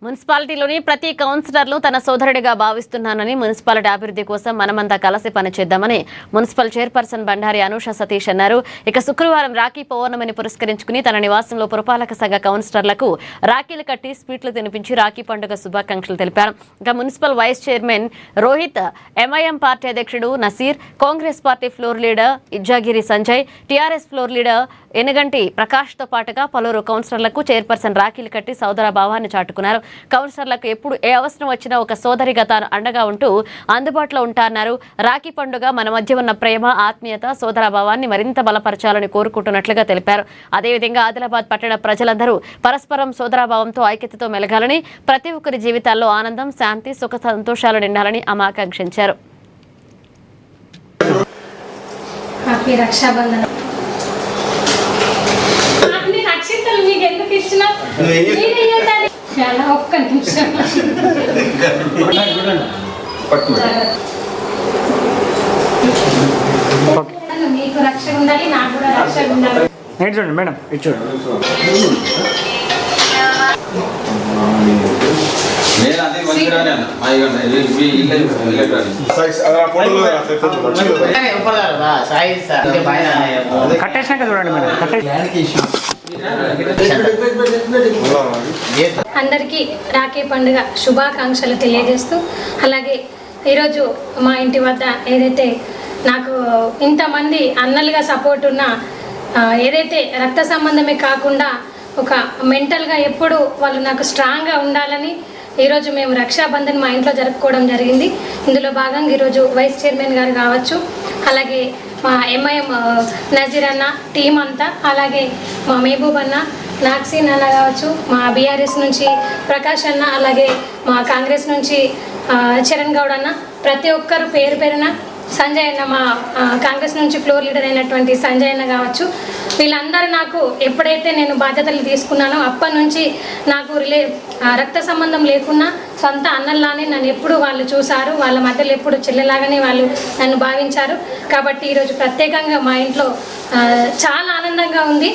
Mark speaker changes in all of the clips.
Speaker 1: మున్సిపాలిటీలోని ప్రతి కౌన్సిలర్లు తన సోదరుడిగా భావిస్తున్నానని మున్సిపాలిటీ అభివృద్ధి కోసం మనమంతా కలిసి పనిచేద్దామని మున్సిపల్ చైర్పర్సన్ బండారి అనూష సతీష్ అన్నారు. ఇక శుక్రవారం రాఖీ పౌర్ణమిని పురస్కరించుకుని తన నివాసంలో పురపాలక సంఘ కౌన్సిలర్లకు రాఖీలు కట్టి స్వీట్లు తినిపించి రాఖీ పండుగ శుభాకాంక్షలు తెలిపారు. ఇక municipal vice chairman Rohit, MIM party అధ్యక్షుడు Naseer, Congress party floor leader Izzagiri Sanjay, TRS floor leader Enaganti ప్రకాష్తో పాటుగా పలువురు కౌన్సిలర్లకు చైర్పర్సన్ రాఖీలు కట్టి సోదర భావాన్ని చాటుకున్నారు. కౌన్సిలర్లకు ఎప్పుడు ఏ అవసరం వచ్చినా ఒక సోదరిగా తాను అండగా ఉంటూ అందుబాటులో ఉంటారన్నారు. రాఖీ పండుగ మన మధ్య ఉన్న ప్రేమ, ఆత్మీయత, సోదర భావాన్ని మరింత బలపరచాలని కోరుకుంటున్నట్లుగా తెలిపారు. అదేవిధంగా ఆదిలాబాద్ పట్టణ ప్రజలందరూ పరస్పరం సోదరాభావంతో ఐక్యతతో మెలగాలని, ప్రతి ఒక్కరి జీవితాల్లో ఆనందం, శాంతి, సుఖ సంతోషాలు నిండాలని ఆమె ఆకాంక్షించారు.
Speaker 2: మీకు రక్ష ఉండాలి, నాకు కూడా రక్ష ఉండాలి.
Speaker 3: చూడండి మేడం, ఇది చూడండి. కట్టేసినాక చూడండి మేడం.
Speaker 2: అందరికీ రాఖీ పండుగ శుభాకాంక్షలు తెలియజేస్తూ, అలాగే ఈరోజు మా ఇంటి వద్ద ఏదైతే నాకు ఇంతమంది అన్నలుగా సపోర్ట్ ఉన్న, ఏదైతే రక్త సంబంధమే కాకుండా ఒక మెంటల్గా ఎప్పుడు వాళ్ళు నాకు స్ట్రాంగ్గా ఉండాలని ఈరోజు మేము రక్షాబంధన్ మా ఇంట్లో జరుపుకోవడం జరిగింది. ఇందులో భాగంగా ఈరోజు వైస్ చైర్మన్ గారు కావచ్చు, అలాగే మా ఎంఐఎం నజీర్ అన్న టీం అంతా, అలాగే మా మహబూబ్ అన్న, నాక్సీన్ అన్న కావచ్చు, మా బీఆర్ఎస్ నుంచి ప్రకాష్ అన్న, అలాగే మా కాంగ్రెస్ నుంచి చరణ్ గౌడ్ అన్న, ప్రతి ఒక్కరు పేరు పేరున, సంజయ్ అన్న మా కాంగ్రెస్ నుంచి ఫ్లోర్ లీడర్ అయినటువంటి సంజయ్ అన్న కావచ్చు, వీళ్ళందరూ నాకు ఎప్పుడైతే నేను బాధ్యతలు తీసుకున్నానో అప్పటి నుంచి నాకు రక్త సంబంధం లేకున్నా సొంత అన్నల్లానే నన్ను ఎప్పుడు వాళ్ళు చూశారు. వాళ్ళ మధ్యలో ఎప్పుడు చెల్లెలాగానే వాళ్ళు నన్ను భావించారు. కాబట్టి ఈరోజు ప్రత్యేకంగా మా ఇంట్లో చాలా ఆనందంగా ఉంది.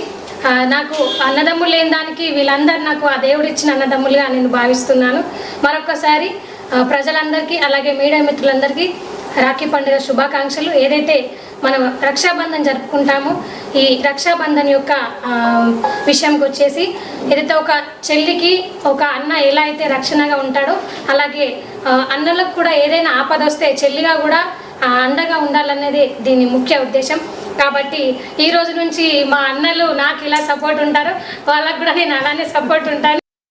Speaker 2: నాకు అన్నదమ్ములు లేని దానికి వీళ్ళందరూ నాకు ఆ దేవుడు ఇచ్చిన అన్నదమ్ములుగా నేను భావిస్తున్నాను. మరొకసారి ప్రజలందరికీ, అలాగే మీడియా మిత్రులందరికీ రాఖీ పండుగ శుభాకాంక్షలు. ఏదైతే మనం రక్షాబంధన్ జరుపుకుంటామో, ఈ రక్షాబంధన్ యొక్క విషయంకి వచ్చేసి, ఏదైతే ఒక చెల్లికి ఒక అన్న ఎలా అయితే రక్షణగా ఉంటాడో, అలాగే అన్నలకు కూడా ఏదైనా ఆపద వస్తే చెల్లిగా కూడా అండగా ఉండాలనేది దీని ముఖ్య ఉద్దేశం. కాబట్టి ఈ రోజు నుంచి మా అన్నలు నాకు ఇలా సపోర్ట్ ఉంటారో వాళ్ళకు కూడా నేను అలానే సపోర్ట్ ఉంటాను.